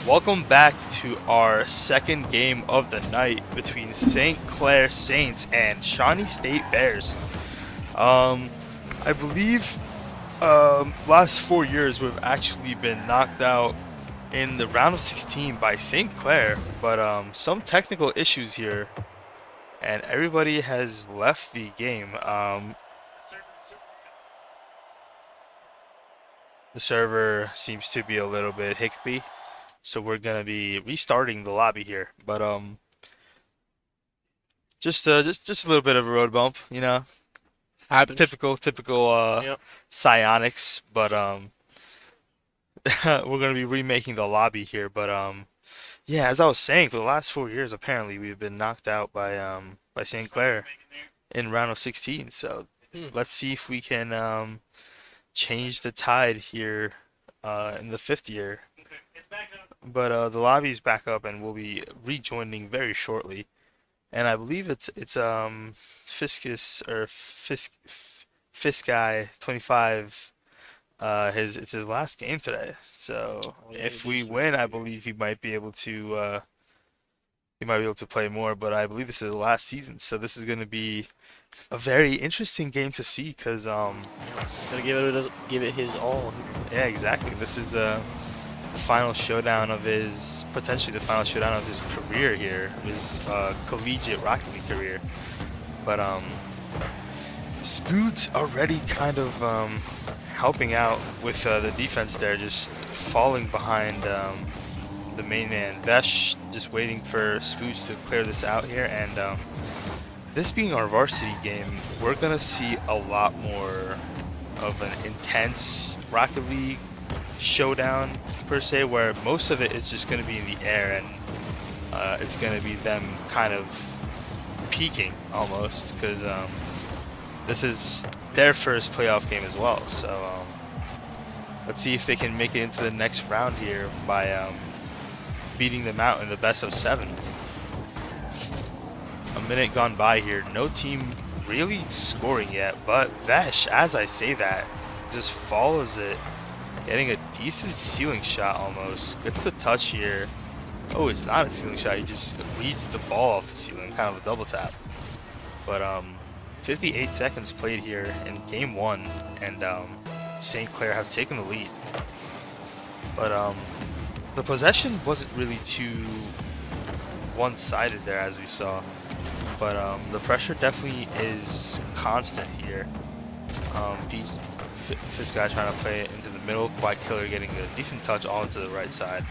Welcome back to our second game of the night between St. Clair Saints and Shawnee State Bears. I believe last 4 years we've actually been knocked out in the round of 16 by St. Clair, but some technical issues here, and everybody has left the game. The server seems to be a little bit hiccupy. So we're gonna be restarting the lobby here, but just a little bit of a road bump, you know, Happens. typical Yep. psionics, but we're gonna be remaking the lobby here, but yeah, as I was saying, for the last 4 years, apparently we've been knocked out by St. Clair in round of 16. So let's see if we can change the tide here in the 5th year. But the lobby's back up and we'll be rejoining very shortly. And I believe it's Fiscus or Fisky 25. It's his last game today. So Oh, yeah, if he we did some win, I good believe he might be able to play more. But I believe this is the last season, so this is going to be a very interesting game to see. Cause Gotta give it his all. yeah, exactly. This is the final showdown of his potentially the final showdown of his career here, his collegiate Rocket League career. But Spood's already kind of helping out with the defense there, just falling behind the main man. Vesh just waiting for Spoods to clear this out here, and this being our varsity game, we're gonna see a lot more of an intense Rocket League showdown per se, where most of it is just gonna be in the air, and it's gonna be them kind of peaking almost, because this is their first playoff game as well. So let's see if they can make it into the next round here by beating them out in the best of 7. A minute gone by here, no team really scoring yet, but Vesh, as I say that, just follows it, getting a decent ceiling shot almost. Gets the touch here. Oh, it's not a ceiling shot, he just reads the ball off the ceiling, kind of a double tap. But 58 seconds played here in game 1, and St. Clair have taken the lead. But the possession wasn't really too one-sided there, as we saw. But the pressure definitely is constant here. Fisky trying to play it into the middle. Quiet Killer getting a decent touch all into the right side.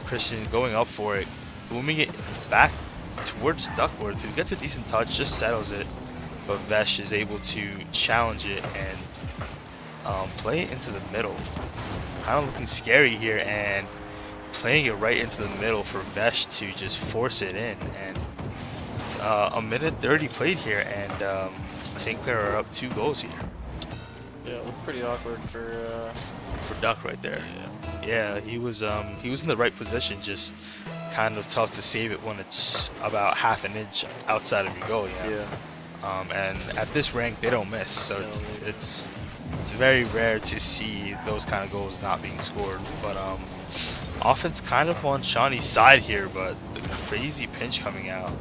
Christian going up for it, booming it back towards Duckworth, who gets a decent touch, just settles it. But Vesh is able to challenge it and play it into the middle. Kind of looking scary here, and playing it right into the middle for Vesh to just force it in. And a minute 30 played here, and St. Clair are up 2 goals here. Yeah, it looked pretty awkward for Duck right there. Yeah, he was in the right position, just kind of tough to save it when it's about half an inch outside of your goal. Yeah. And at this rank, they don't miss, so it's very rare to see those kind of goals not being scored. But offense kind of on Shawnee's side here, but the crazy pinch coming out.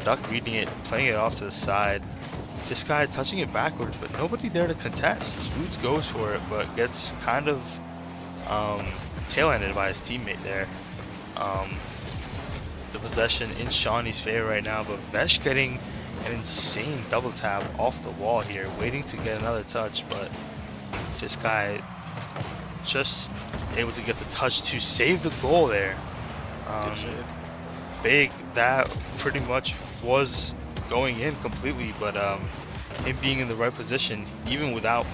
Duck reading it, playing it off to the side. Fisky touching it backwards, but nobody there to contest. Spoods goes for it, but gets kind of tail-ended by his teammate there. The possession in Shawnee's favor right now, but Vesh getting an insane double tap off the wall here, waiting to get another touch, but Fisky just able to get the touch to save the goal there. good save. Big, that pretty much was going in completely, but him being in the right position, even without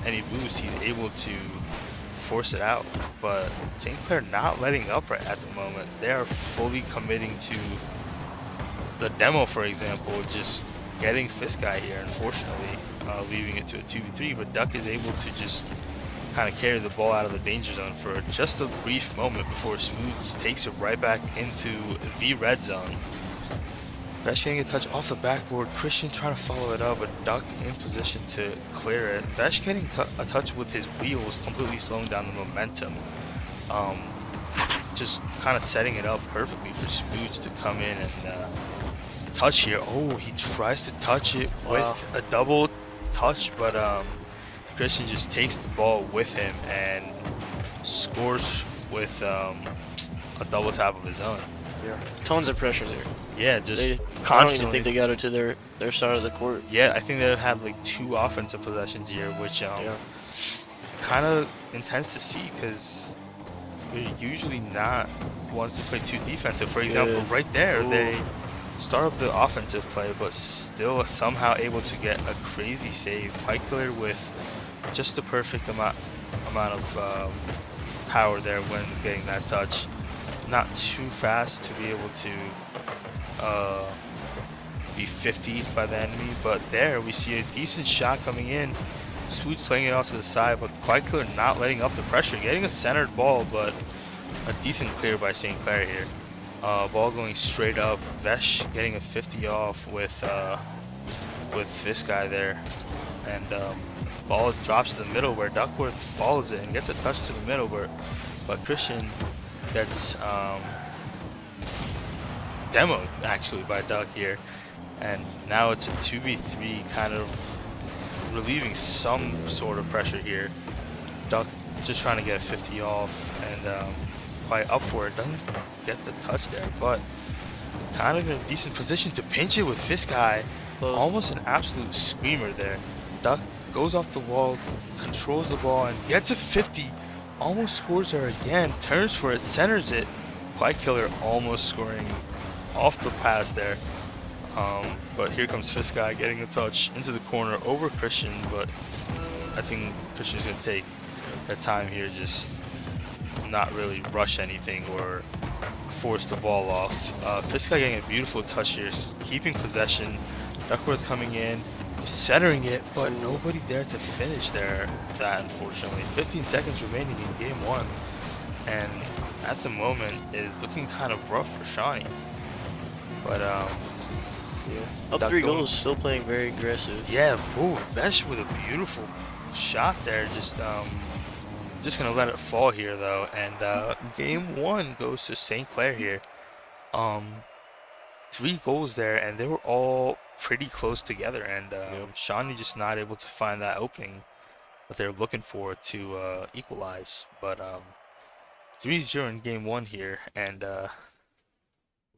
any boost, he's able to force it out. But St. Clair not letting up right at the moment. They are fully committing to the demo, for example, just getting Fisky here, unfortunately, leaving it to a 2v3, but Duck is able to just kind of carry the ball out of the danger zone for just a brief moment before Smooths takes it right back into the red zone. Vesh getting a touch off the backboard, Christian trying to follow it up, but Duck in position to clear it. Vesh getting a touch with his wheels, completely slowing down the momentum. Just kind of setting it up perfectly for Spoods to come in and touch here. Oh, he tries to touch it with a double touch, but Christian just takes the ball with him and scores with a double tap of his own. Yeah. Tons of pressure there. Yeah, just constantly. I don't even think they got it to their side of the court. Yeah, I think they had like 2 offensive possessions here, which kind of intense to see, because they're usually not ones to play too defensive. For example, right there, they start up the offensive play, but still somehow able to get a crazy save. Pike Killer with just the perfect amount of power there when getting that touch. Not too fast to be able to be 50 by the enemy, but there we see a decent shot coming in. Swoots playing it off to the side, but quite clear, not letting up the pressure. Getting a centered ball, but a decent clear by St. Clair here. Ball going straight up. Vesh getting a 50 off with this guy there. And ball drops to the middle where Duckworth follows it and gets a touch to the middle, but Christian gets demoed actually by Duck here. And now it's a 2v3, kind of relieving some sort of pressure here. Duck just trying to get a 50 off and quite up for it. Doesn't get the touch there, but kind of in a decent position to pinch it with this guy. Almost an absolute screamer there. Duck goes off the wall, controls the ball, and gets a 50. Almost scores there again, turns for it, centers it. Quite killer, almost scoring off the pass there. But here comes Fiskai getting a touch into the corner over Christian, but I think Christian's going to take their time here, just not really rush anything or force the ball off. Fiskai getting a beautiful touch here, keeping possession. Duckworth coming in, centering it, but nobody there to finish there. That unfortunately, 15 seconds remaining in game one, and at the moment it is looking kind of rough for Shawnee. But up 3 goals, still playing very aggressive. Yeah, Vesh with a beautiful shot there. Just gonna let it fall here though, and game one goes to St. Clair here. 3 goals there, and they were all pretty close together, and Shawnee just not able to find that opening that they're looking for to equalize. But 3-0 in game one here, and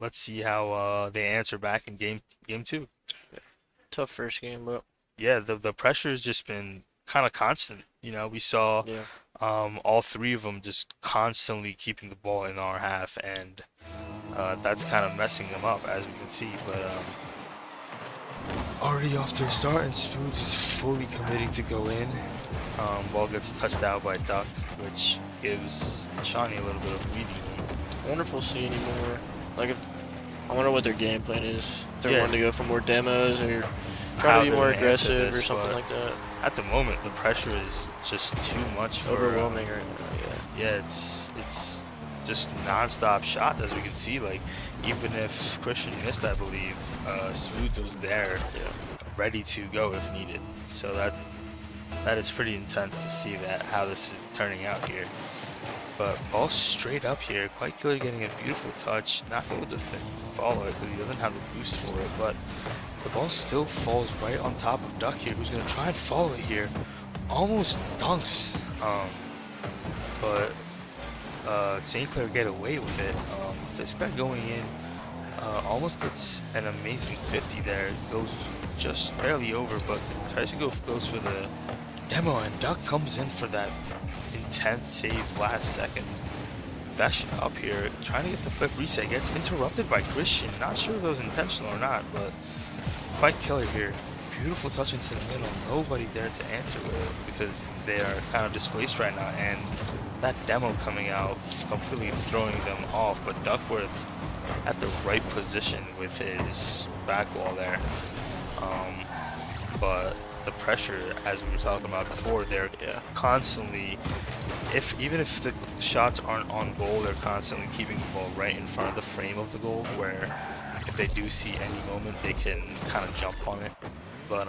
let's see how they answer back in game two. Tough first game, but yeah, the pressure has just been kind of constant. You know, we saw all 3 of them just constantly keeping the ball in our half, and that's kind of messing them up, as we can see. But already off to a start, and Spoons is fully committing to go in. Ball gets touched out by Duck, which gives Shawnee a little bit of breathing room. I wonder if we'll see any more. Like, I wonder what their game plan is. If they're wanting to go for more demos or try to be more aggressive or something like that. At the moment, the pressure is just too much for overwhelming right now. Yeah, it's just non-stop shots, as we can see. Like, even if Christian missed, I believe, Smooth was there, ready to go if needed. So that is pretty intense to see how this is turning out here. But ball straight up here, quite killer getting a beautiful touch, not able to follow it because he doesn't have the boost for it, but the ball still falls right on top of Duck here, who's going to try and follow it here. Almost dunks, but St. Clair get away with it. This guy going in almost gets an amazing 50 there, goes just barely over, but tries to goes for the demo, and Duck comes in for that intense save last second. Vesh up here, trying to get the flip reset, gets interrupted by Christian. Not sure if it was intentional or not, but quite killer here. Beautiful touch into the middle. Nobody there to answer with it because they are kind of displaced right now, and that demo coming out completely throwing them off. But Duckworth at the right position with his back wall there. But the pressure, as we were talking about before, they're constantly, even if the shots aren't on goal, they're constantly keeping the ball right in front of the frame of the goal, where if they do see any moment, they can kind of jump on it. But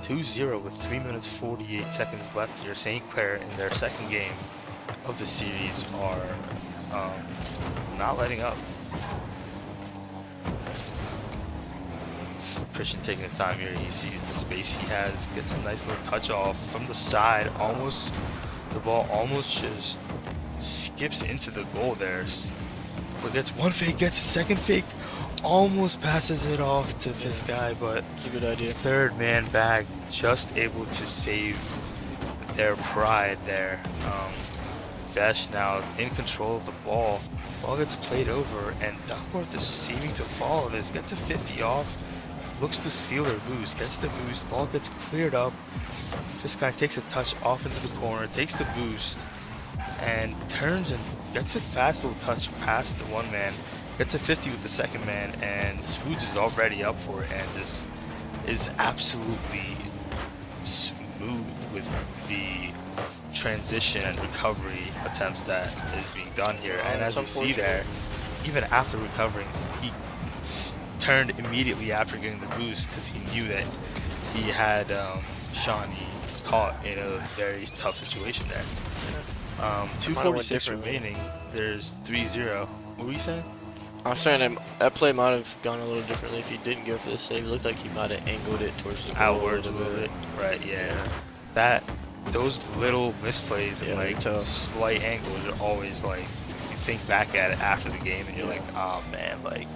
2-0 with 3 minutes 48 seconds left here. St. Clair in their second game of the series are not letting up. Christian taking his time here. He sees the space he has, gets a nice little touch off from the side. The ball almost just skips into the goal there. But gets one fake, gets a second fake, almost passes it off to this guy, but it's a good idea. Third man back, just able to save their pride there. Vesh now in control of the ball. Ball gets played over, and Duckworth is seeming to follow this. Gets a 50 off. Looks to steal their boost, gets the boost, ball gets cleared up. This guy takes a touch off into the corner, takes the boost, and turns and gets a fast little touch past the one man, gets a 50 with the second man, and Spoods is already up for it, and is absolutely smooth smooth with the transition and recovery attempts that is being done here. And as you see there, even after recovering, he turned immediately after getting the boost because he knew that he had Shawnee caught in a very tough situation there. 246 remaining. There's 3-0. What were you saying? I was saying that play might have gone a little differently if he didn't go for the save. It looked like he might have angled it towards the goal Outwards a little bit. Right, yeah. Those little misplays and like slight angles are always like, you think back at it after the game and you're like, oh man, like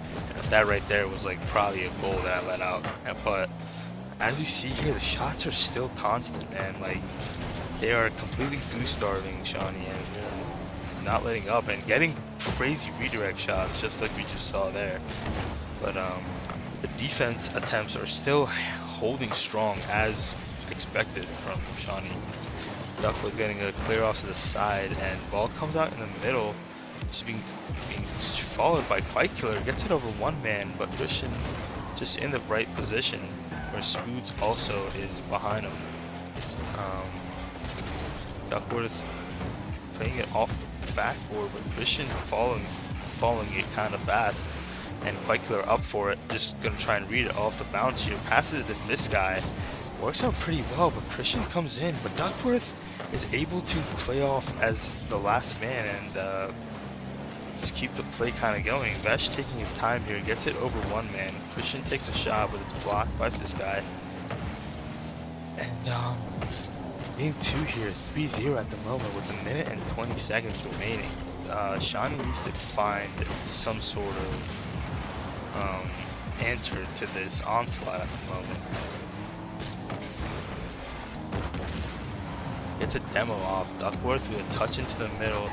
that right there was like probably a goal that I let out. But as you see here, the shots are still constant, man. Like they are completely boost starving Shawnee and not letting up and getting crazy redirect shots just like we just saw there. But the defense attempts are still holding strong as expected from Shawnee. Duckworth getting a clear off to the side and ball comes out in the middle, just being followed by Fight Killer. Gets it over one man, but Christian just in the right position where Spoods also is behind him. Duckworth playing it off the backboard, but Christian following it kind of fast, and Fight Killer up for it, just gonna try and read it off the bounce here. Passes it to this guy, works out pretty well, but Christian comes in, but Duckworth is able to play off as the last man and just keep the play kind of going. Vesh taking his time here, gets it over one man. Christian takes a shot, but it's blocked by this guy. And game 2 here, 3-0 at the moment with 1 minute and 20 seconds remaining. Shawnee needs to find some sort of answer to this onslaught at the moment. Gets a demo off. Duckworth with a touch into the middle.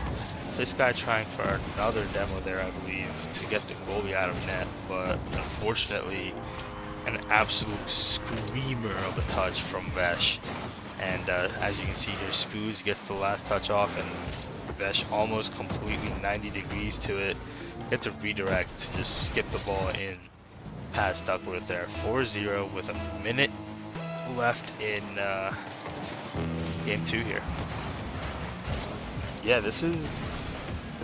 This guy trying for another demo there, I believe, to get the goalie out of net, but unfortunately, an absolute screamer of a touch from Vesh. And as you can see here, Spoods gets the last touch off, and Vesh almost completely 90 degrees to it. Gets a redirect to just skip the ball in past Duckworth there. 4-0 with 1 minute left in game 2 here. Yeah, the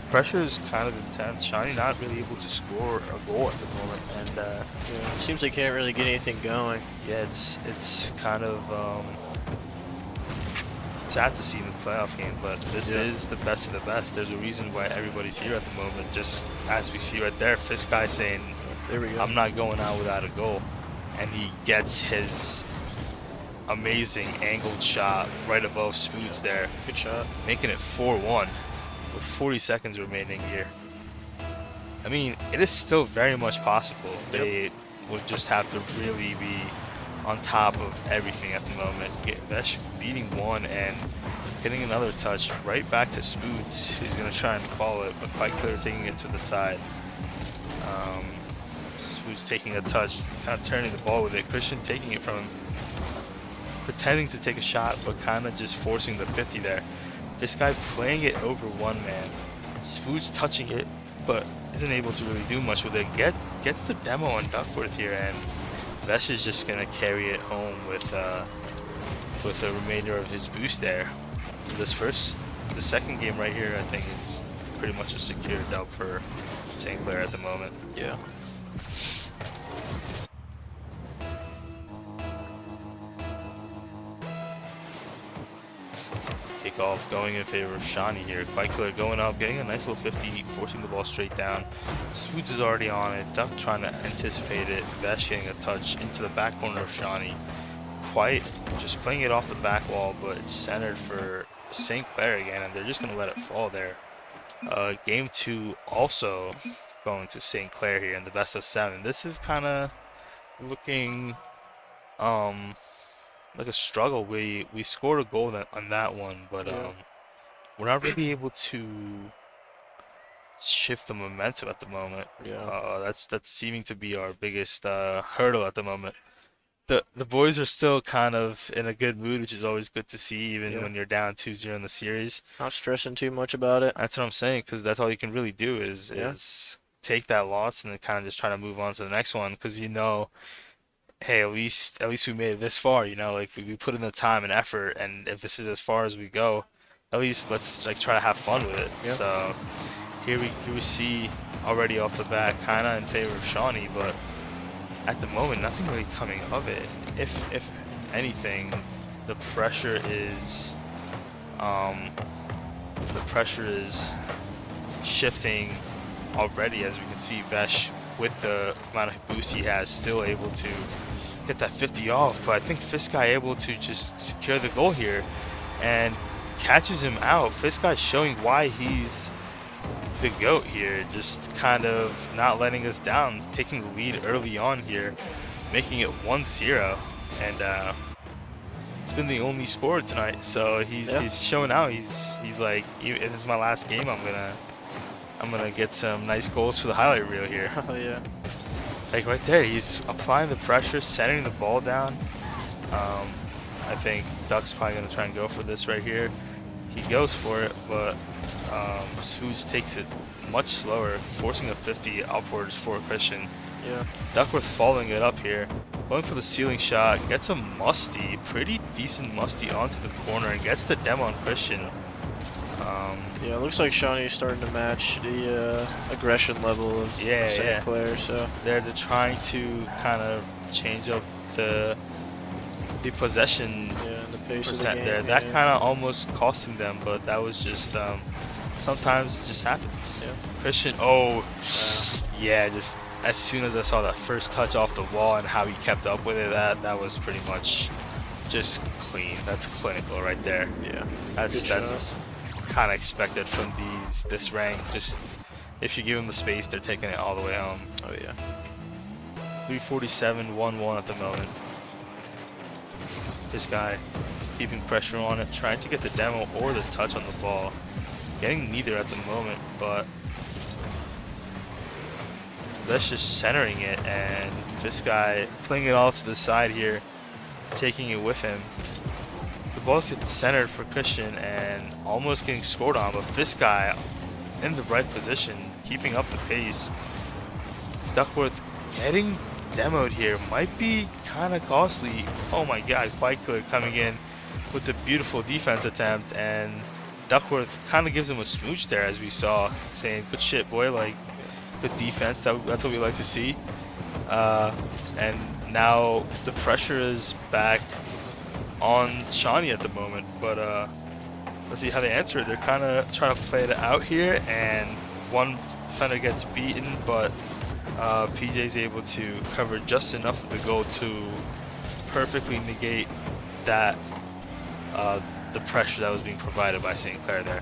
pressure is kind of intense. Shawnee not really able to score a goal at the moment, and it seems they can't really get anything going. Yeah, it's kind of sad to see in the playoff game, but this is the best of the best. There's a reason why everybody's here at the moment. Just as we see right there, Fisk guy saying, "There we go. I'm not going out without a goal," and he gets his amazing angled shot right above Spoods there. Good shot, making it 4-1 with 40 seconds remaining here. I mean, it is still very much possible. They would just have to really be on top of everything at the moment. Vesh beating one and getting another touch right back to Spoods. He's going to try and follow it, but Fight Killer taking it to the side. Spoods taking a touch, kind of turning the ball with it. Christian taking it from him, pretending to take a shot, but kind of just forcing the 50 there. This guy playing it over one man. Spoods touching it, but isn't able to really do much with it. Gets the demo on Duckworth here, and Vesh is just gonna carry it home with the remainder of his boost there. The second game right here, I think it's pretty much a secure dub for St. Clair at the moment. Yeah. Kickoff going in favor of Shawnee here. Fight Killer going up, getting a nice little 50, forcing the ball straight down. Spoods is already on it. Duck trying to anticipate it. Vesh getting a touch into the back corner of Shawnee. Quite just playing it off the back wall, but it's centered for St. Clair again, and they're just going to let it fall there. Game 2 also going to St. Clair here in the best of 7. This is kind of looking like a struggle. We scored a goal on that one, but we're not really able to shift the momentum at the moment. That's seeming to be our biggest hurdle at the moment. The boys are still kind of in a good mood, which is always good to see, even when you're down 2-0 in the series. Not stressing too much about it. That's what I'm saying, because that's all you can really do is take that loss and then kind of just try to move on to the next one, because you know hey, at least we made it this far, you know, like we put in the time and effort, and if this is as far as we go, at least let's like try to have fun with it. Yeah. So here we see already off the bat kind of in favor of Shawnee, but at the moment nothing really coming of it. If anything, the pressure is um the pressure is shifting already, as we can see Vesh with the amount of boost he has still able to get that 50 off, but I think Fiskai able to just secure the goal here and catches him out. Fiskai showing why he's the GOAT here, just kind of not letting us down, taking the lead early on here, making it 1-0, and it's been the only score tonight, so he's showing out. He's like, if this is my last game, I'm gonna get some nice goals for the highlight reel here. Oh yeah. Like right there, he's applying the pressure, centering the ball down. I think Duck's probably gonna try and go for this right here. He goes for it, but Spoods takes it much slower, forcing a 50 upwards for Christian. Yeah. Duckworth following it up here, going for the ceiling shot, gets a musty, pretty decent musty onto the corner, and gets the demo on Christian. Yeah, it looks like Shawnee's starting to match the aggression level of St. Clair. So they're trying to kind of change up the possession the pace of the percent game, there. That kind of almost costing them, but that was just sometimes it just happens. Yeah. Christian, yeah, just as soon as I saw that first touch off the wall and how he kept up with it, that was pretty much just clean. That's clinical right there. Yeah. That's kind of expected from this rank. Just if you give them the space, they're taking it all the way home. Oh yeah. 347, 1-1 at the moment. This guy keeping pressure on it, trying to get the demo or the touch on the ball. Getting neither at the moment, but that's just centering it, and this guy playing it off to the side here, taking it with him. The ball's getting centered for Christian and almost getting scored on, but this guy in the right position, keeping up the pace. Duckworth getting demoed here might be kind of costly. Oh my god, quite good coming in with the beautiful defense attempt, and Duckworth kind of gives him a smooch there, as we saw, saying, good shit, boy, like, good defense, that's what we like to see. And now the pressure is back on Shawnee at the moment, but let's see how they answer it. They're kind of trying to play it out here, and one defender gets beaten, but PJ's able to cover just enough of the goal to perfectly negate that the pressure that was being provided by St. Clair there.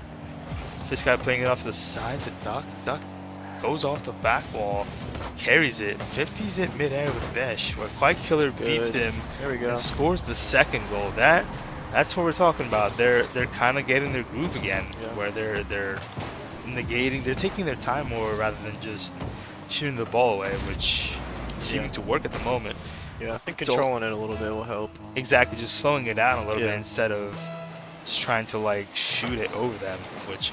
This guy playing it off to the side to Duck. Duck goes off the back wall, carries it, 50s it midair with Vesh, where Quite Killer beats him. There we go. And scores the second goal. That's what we're talking about. They're kind of getting their groove again, where they're negating, they're taking their time more rather than just shooting the ball away, which is seeming to work at the moment. Yeah, I think controlling it a little bit will help. Exactly, just slowing it down a little bit instead of just trying to like shoot it over them, which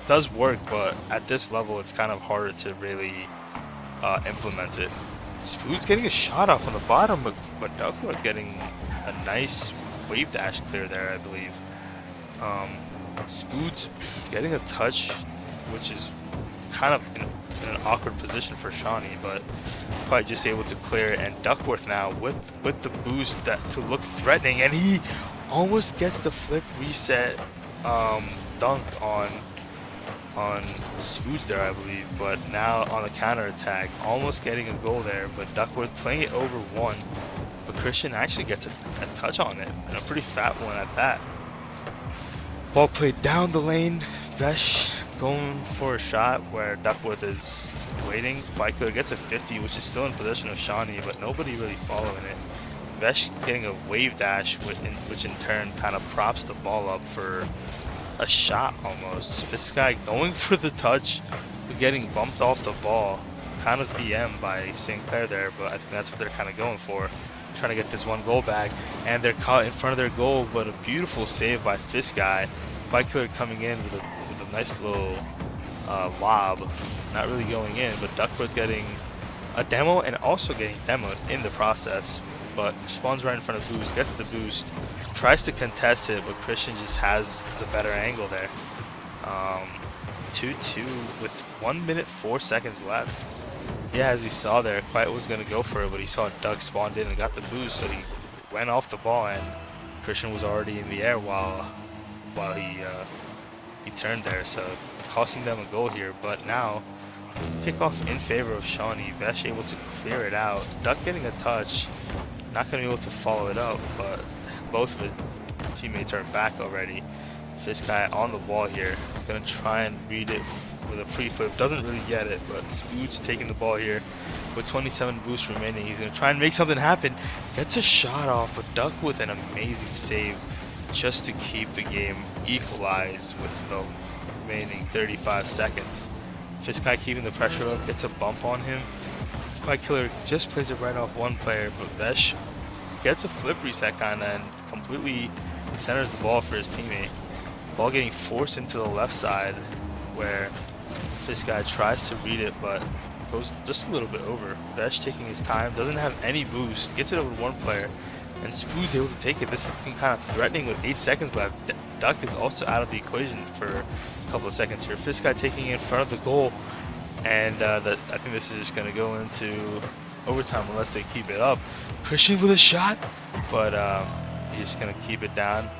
does work, but at this level it's kind of harder to really implement it. Spood's getting a shot off on the bottom, but Duckworth getting a nice wave dash clear there, I believe. Spood's getting a touch, which is kind of in an awkward position for Shawnee, but probably just able to clear it. And Duckworth now with the boost to look threatening, and he almost gets the flip reset dunk on Spoods there, I believe, but now on the counter attack, almost getting a goal there, but Duckworth playing it over one, but Christian actually gets a touch on it, and a pretty fat one at that. Ball played down the lane, Vesh going for a shot where Duckworth is waiting. Biker gets a 50, which is still in possession of Shawnee, but nobody really following it. Vesh getting a wave dash, which in turn kind of props the ball up for a shot almost. This guy going for the touch, but getting bumped off the ball. Kind of BM by St. Clair there, but I think that's what they're kind of going for. Trying to get this one goal back, and they're caught in front of their goal, but a beautiful save by this guy. Biker coming in with a nice little lob. Not really going in, but Duckworth getting a demo and also getting demoed in the process. But spawns right in front of Boost, gets the boost, tries to contest it, but Christian just has the better angle there. 2-2 with 1 minute 4 seconds left. Yeah, as we saw there, Quiet was going to go for it, but he saw Doug spawned in and got the boost, so he went off the ball, and Christian was already in the air while he turned there, so costing them a goal here. But now, kickoff in favor of Shawnee. Vesh able to clear it out. Duck getting a touch. Not going to be able to follow it up, but both of his teammates are back already. This guy on the ball here. Going to try and read it with a pre-flip. Doesn't really get it, but Spooch taking the ball here with 27 boosts remaining. He's going to try and make something happen. Gets a shot off, but Duck with an amazing save just to keep the game equalized with the remaining 35 seconds. Fiskai keeping the pressure up, gets a bump on him. Spike Killer just plays it right off one player, but Vesh gets a flip reset kinda and completely centers the ball for his teammate. Ball getting forced into the left side where Fiskai tries to read it but goes just a little bit over. Vesh taking his time, doesn't have any boost, gets it over one player, and Spoo's able to take it. This is looking kind of threatening with 8 seconds left. Duck is also out of the equation for a couple of seconds here. Fiskai taking it in front of the goal, and I think this is just going to go into overtime unless they keep it up. Christian with a shot, but he's just going to keep it down.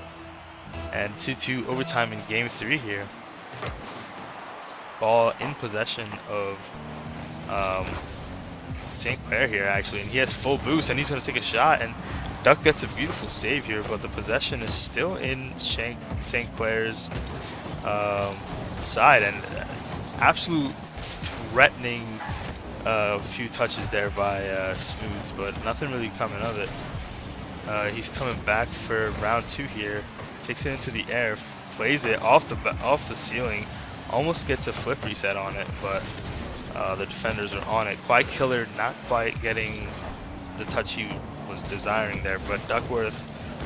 And 2-2 overtime in game 3 here. Ball in possession of St. Clair here actually, and he has full boost and he's going to take a shot, and Duck gets a beautiful save here, but the possession is still in St. Clair's side, and absolute threatening few touches there by Smooths, but nothing really coming of it. He's coming back for round 2 here, takes it into the air, plays it off the ceiling, almost gets a flip reset on it, but the defenders are on it. Quiet Killer not quite getting the touch he was desiring there, but Duckworth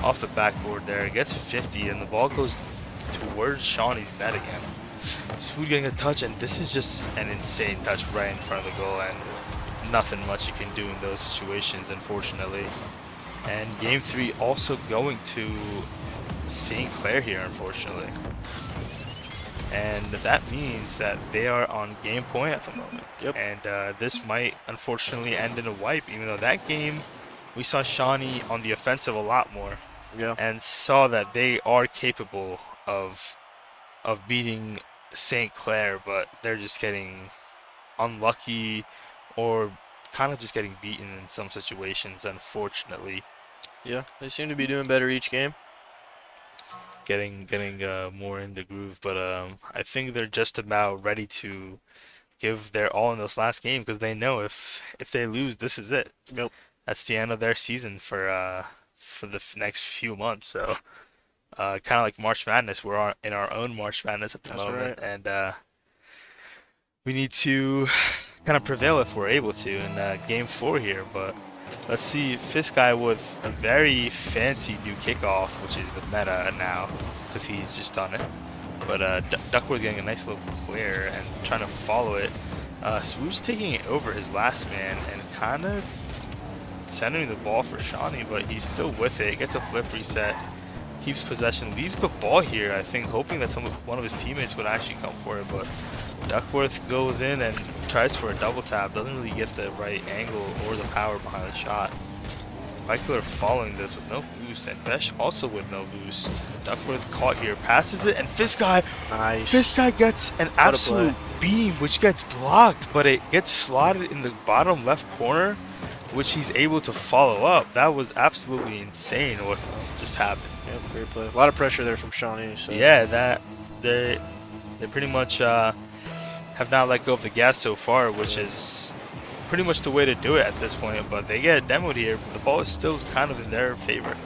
off the backboard there gets 50, and the ball goes towards Shawnee's net again. Smooth getting a touch, and this is just an insane touch right in front of the goal, and nothing much you can do in those situations, unfortunately. And game 3 also going to St. Clair here, unfortunately. And that means that they are on game point at the moment. Yep. And this might unfortunately end in a wipe, even though that game we saw Shawnee on the offensive a lot more. Yeah. And saw that they are capable of beating St. Clair, but they're just getting unlucky or kind of just getting beaten in some situations, unfortunately. Yeah, they seem to be doing better each game. Getting more in the groove, but I think they're just about ready to give their all in this last game, because they know if they lose, this is it. Yep. That's the end of their season for the next few months. So kind of like March Madness, we're in our own March Madness at the moment, right. and we need to kind of prevail if we're able to in game 4 here. But let's see, Fiskai with a very fancy new kickoff, which is the meta now, because he's just done it. But Duckworth getting a nice little clear and trying to follow it. Swoosh taking it over his last man and kind of centering the ball for Shawnee, but he's still with it. Gets a flip reset, keeps possession, leaves the ball here, I think, hoping that one of his teammates would actually come for it. But Duckworth goes in and tries for a double tap, doesn't really get the right angle or the power behind the shot. Michael are following this with no boost, and Vesh also with no boost. Duckworth caught here, passes it, and Fiskai. Nice. Fiskai gets an absolute beam, which gets blocked, but it gets slotted in the bottom left corner, which he's able to follow up. That was absolutely insane what just happened. Yep, great play. A lot of pressure there from Shawnee. So. Yeah, that they pretty much have not let go of the gas so far, which is pretty much the way to do it at this point. But they get demoed here, but the ball is still kind of in their favor.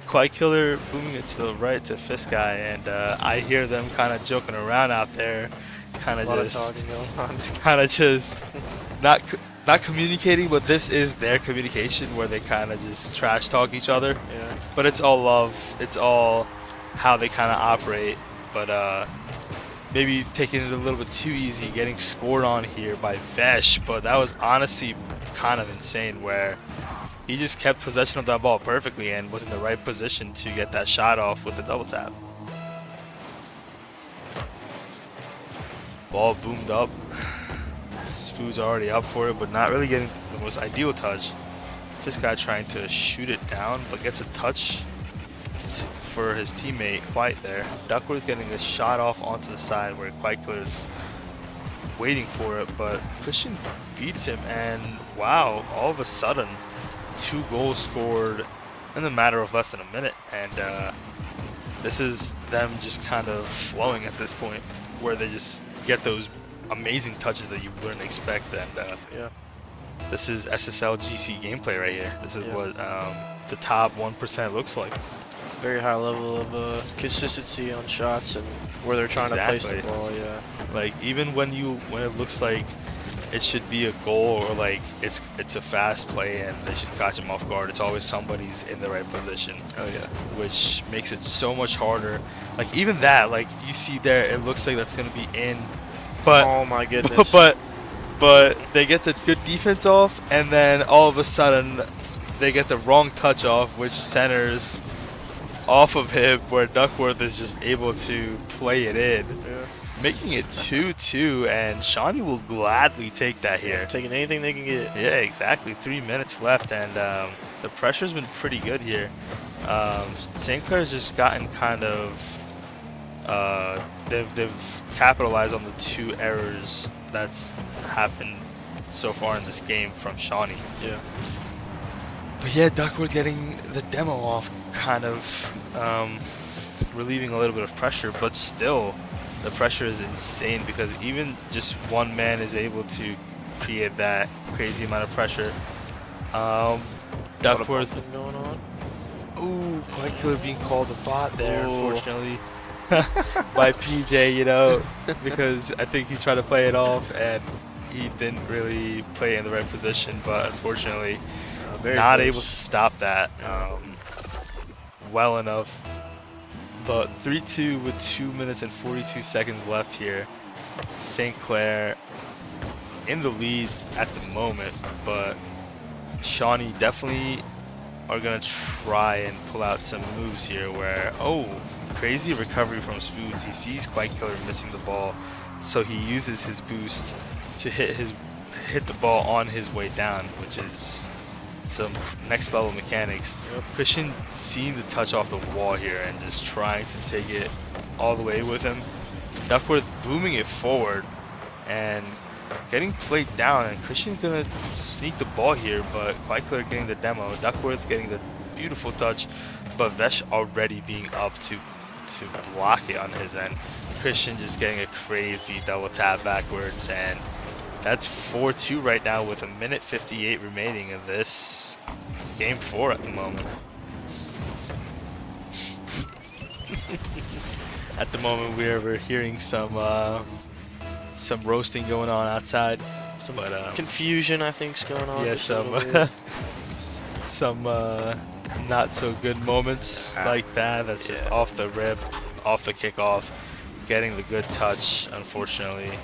Quiet Killer booming it to the right to Fiskai, and I hear them kind of joking around out there, kind of just not communicating, but this is their communication where they kind of just trash talk each other. Yeah. But it's all love. It's all how they kind of operate. But maybe taking it a little bit too easy, getting scored on here by Vesh, but that was honestly kind of insane where he just kept possession of that ball perfectly and was in the right position to get that shot off with the double tap. Ball boomed up. Spoo's already up for it, but not really getting the most ideal touch. This guy trying to shoot it down, but gets a touch for his teammate White there. Duckworth getting a shot off onto the side where Quite Killer is waiting for it, but Christian beats him, and wow, all of a sudden 2 goals scored in the matter of less than a minute, and this is them just kind of flowing at this point where they just get those amazing touches that you wouldn't expect. And yeah, this is SSL GC gameplay right here. This is what the top 1% looks like. Very high level of consistency on shots and where they're trying to place the ball. Yeah, like even when it looks like it should be a goal or like it's a fast play and they should catch him off guard, it's always somebody's in the right position. Oh yeah, which makes it so much harder. Like even that, like you see there, it looks like that's gonna be in, but oh my goodness, but they get the good defense off, and then all of a sudden they get the wrong touch off, which centers off of him, where Duckworth is just able to play it in, making it 2-2, and Shawnee will gladly take that here. Taking anything they can get. Yeah, exactly. 3 minutes left, and the pressure's been pretty good here. St. Clair's just gotten kind of they've capitalized on the 2 errors that's happened so far in this game from Shawnee. Yeah. But yeah, Duckworth getting the demo off, kind of relieving a little bit of pressure, but still the pressure is insane because even just one man is able to create that crazy amount of pressure. Duckworth going on. Ooh, Quite Killer being called a bot there, unfortunately, by PJ, you know, because I think he tried to play it off and he didn't really play in the right position, but unfortunately not able to stop that well enough. But 3-2 with 2 minutes and 42 seconds left here. St. Clair in the lead at the moment, but Shawnee definitely are going to try and pull out some moves here where, crazy recovery from Spoods. He sees Quite Killer missing the ball, so he uses his boost to hit the ball on his way down, which is some next level mechanics. Christian seeing the touch off the wall here and just trying to take it all the way with him. Duckworth booming it forward and getting played down, and Christian gonna sneak the ball here, but Quite Killer getting the demo, Duckworth getting the beautiful touch, but Vesh already being up to block it on his end. Christian just getting a crazy double tap backwards, and that's 4-2 right now with 1:58 remaining in this game 4 at the moment. At the moment we're hearing some roasting going on outside. Some confusion, I think, is going on. Yeah, some not so good moments like that. That's just off the rip, off the kickoff, getting the good touch, unfortunately.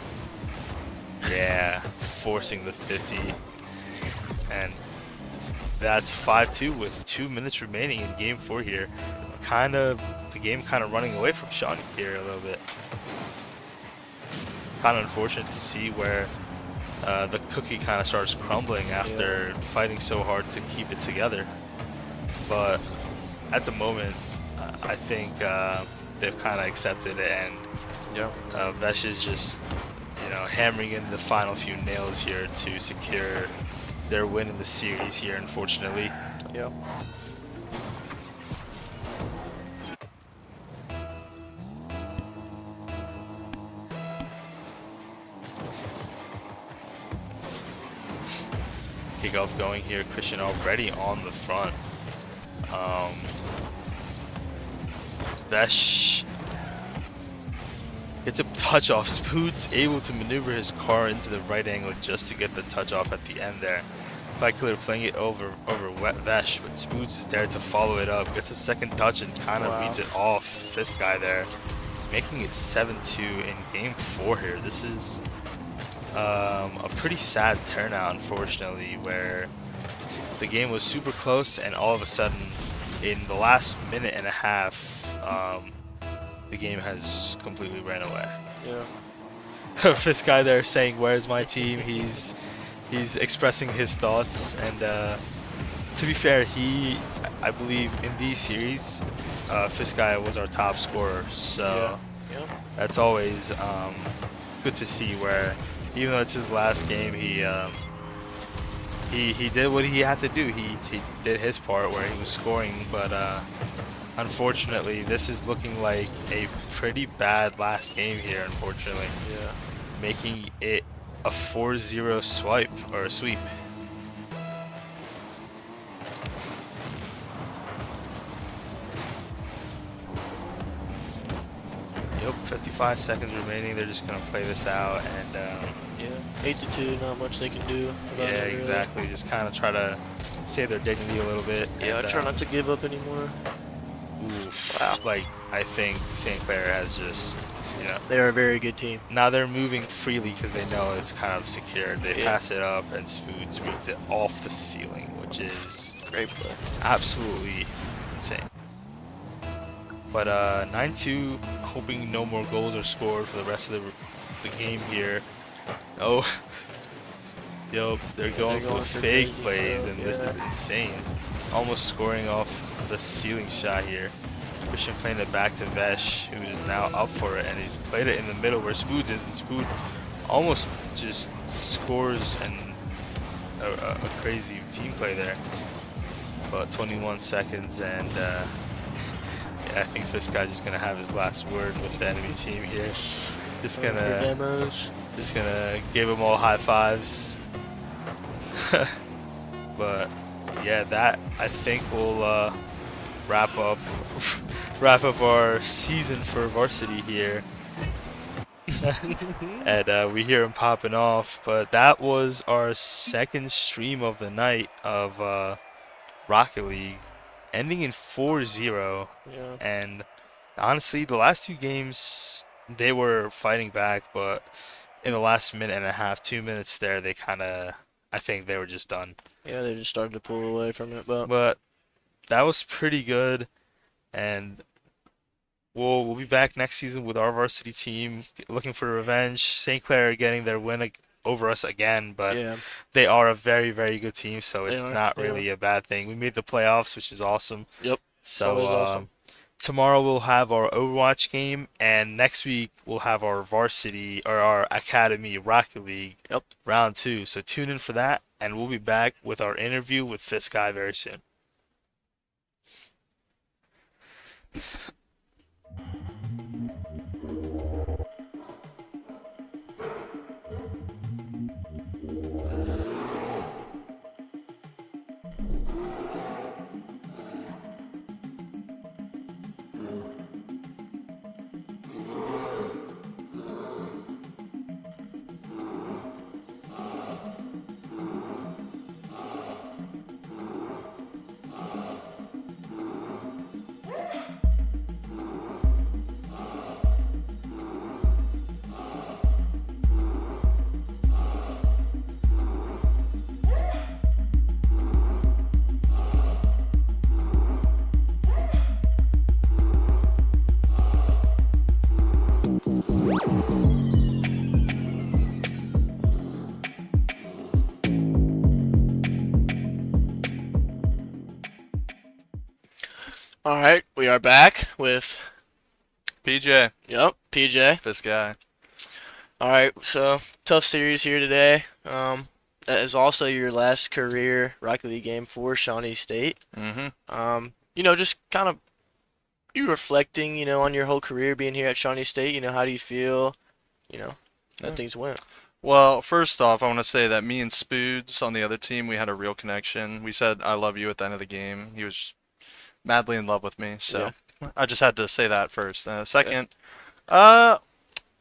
Yeah, forcing the 50. And that's 5-2 with 2 minutes remaining in game 4 here. The game kind of running away from Shawnee here a little bit. Kind of unfortunate to see where the cookie kind of starts crumbling after fighting so hard to keep it together. But at the moment, I think they've kind of accepted it, and Vesh is just hammering in the final few nails here to secure their win in the series here, unfortunately. Yeah. Kickoff going here, Christian already on the front. Vesh gets a touch off. Spood's able to maneuver his car into the right angle just to get the touch off at the end there. Quite Killer playing it over Vesh, but Spoods is there to follow it up. Gets a second touch and kind of reads it off this guy there. making it 7-2 in Game 4 here. This is a pretty sad turnout, unfortunately, where the game was super close, and all of a sudden, in the last minute and a half, the game has completely ran away. Yeah. This guy there saying, "Where's my team?" He's expressing his thoughts, and to be fair, I believe in these series, Fiskai was our top scorer, so Yeah. that's always good to see. Where even though it's his last game, he did what he had to do. He did his part where he was scoring, but unfortunately, this is looking like a pretty bad last game here. Unfortunately, Yeah. making it a 4-0 swipe or a sweep. Yep, 55 seconds remaining. They're just gonna play this out, and Yeah. 8-2, not much they can do about yeah, it, really. exactly. Just kind of try to save their dignity a little bit. Yeah, and, try not to give up anymore. Oof. Wow. Like, I think St. Clair has just, you know, They're a very good team. now they're moving freely because they know it's kind of secured. They Yeah. pass it up, and Spoods reads it off the ceiling, which is Great play. absolutely insane. But 9-2, hoping no more goals are scored for the rest of the game here. Oh, yo, they're going going for for fake crazy plays, stuff, and this yeah. is insane. Almost scoring off the ceiling shot here. Christian playing it back to Vesh, who is now up for it, and he's played it in the middle where Spoods is, and Spood almost just scores and a crazy team play there. But 21 seconds, and yeah, I think this guy's just gonna have his last word with the enemy team here. Just Going for gonna demos. give them all high fives. But yeah, that I think will wrap up our season for Varsity here. And we hear him popping off, but that was our second stream of the night of Rocket League, ending in 4-0. Yeah. And honestly, the last two games, they were fighting back, but in the last minute and a half, 2 minutes there, they kind of, I think they were just done. Yeah, they just started to pull away from it, But that was pretty good, and we'll be back next season with our varsity team, looking for revenge. St. Clair getting their win over us again, but yeah. they are a very, very good team, so They it's are, not they really a bad thing. We made the playoffs, which is awesome. Yep. So always awesome. tomorrow we'll have our Overwatch game, and next week we'll have our varsity or our academy Rocket League Yep. round 2. So tune in for that, and we'll be back with our interview with this guy very soon. All right, we are back with PJ, PJ. this guy. All right, so tough series here today. That is also your last career Rocket League game for Shawnee State. Mm-hmm. Just kind of you reflecting, on your whole career being here at Shawnee State. How do you feel, that things went? Well, first off, I want to say that me and Spoods on the other team, we had a real connection. We said "I love you" at the end of the game. He was madly in love with me, so I just had to say that first. Second, well,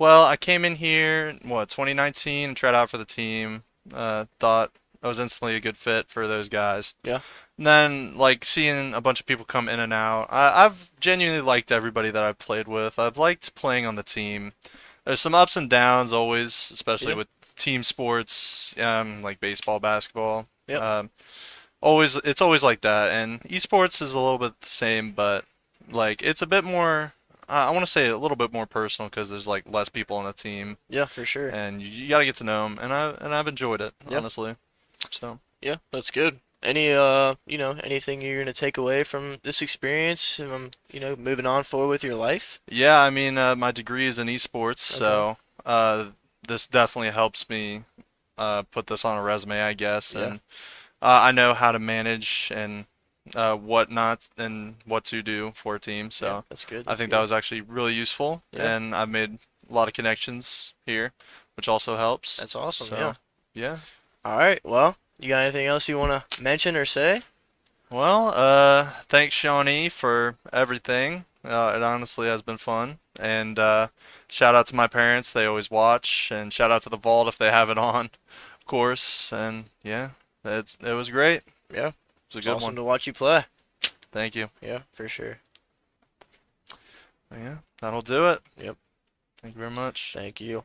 I came in here in 2019, tried out for the team. Thought I was instantly a good fit for those guys. Yeah. And then like seeing a bunch of people come in and out. I've genuinely liked everybody that I've played with. I've liked playing on the team. There's some ups and downs always, especially Yeah. with team sports, like baseball, basketball. Yep. Always, it's always like that. And esports is a little bit the same, but like it's a bit more. I want to say a little bit more personal because there's like less people on the team, Yeah, for sure. and you got to get to know them. And I've enjoyed it, Yep. honestly. So. Yeah, that's good. Any anything you're gonna take away from this experience, moving on forward with your life? Yeah, I mean, my degree is in esports, so this definitely helps me put this on a resume, I guess, Yeah. and I know how to manage and what not and what to do for a team. Yeah, So that's good. I That's think good. that was actually really useful, Yeah. and I've made a lot of connections here, which also helps. That's awesome. So Yeah. yeah. All right. Well, you got anything else you want to mention or say? Well, thanks Shawnee for everything. It honestly has been fun. And shout out to my parents, they always watch, and shout out to the Vault if they have it on, of course. And yeah, it was great. Yeah. It was a It's good awesome one. to watch you play. Thank you. Yeah, for sure. Yeah, that'll do it. Yep. Thank you very much. Thank you.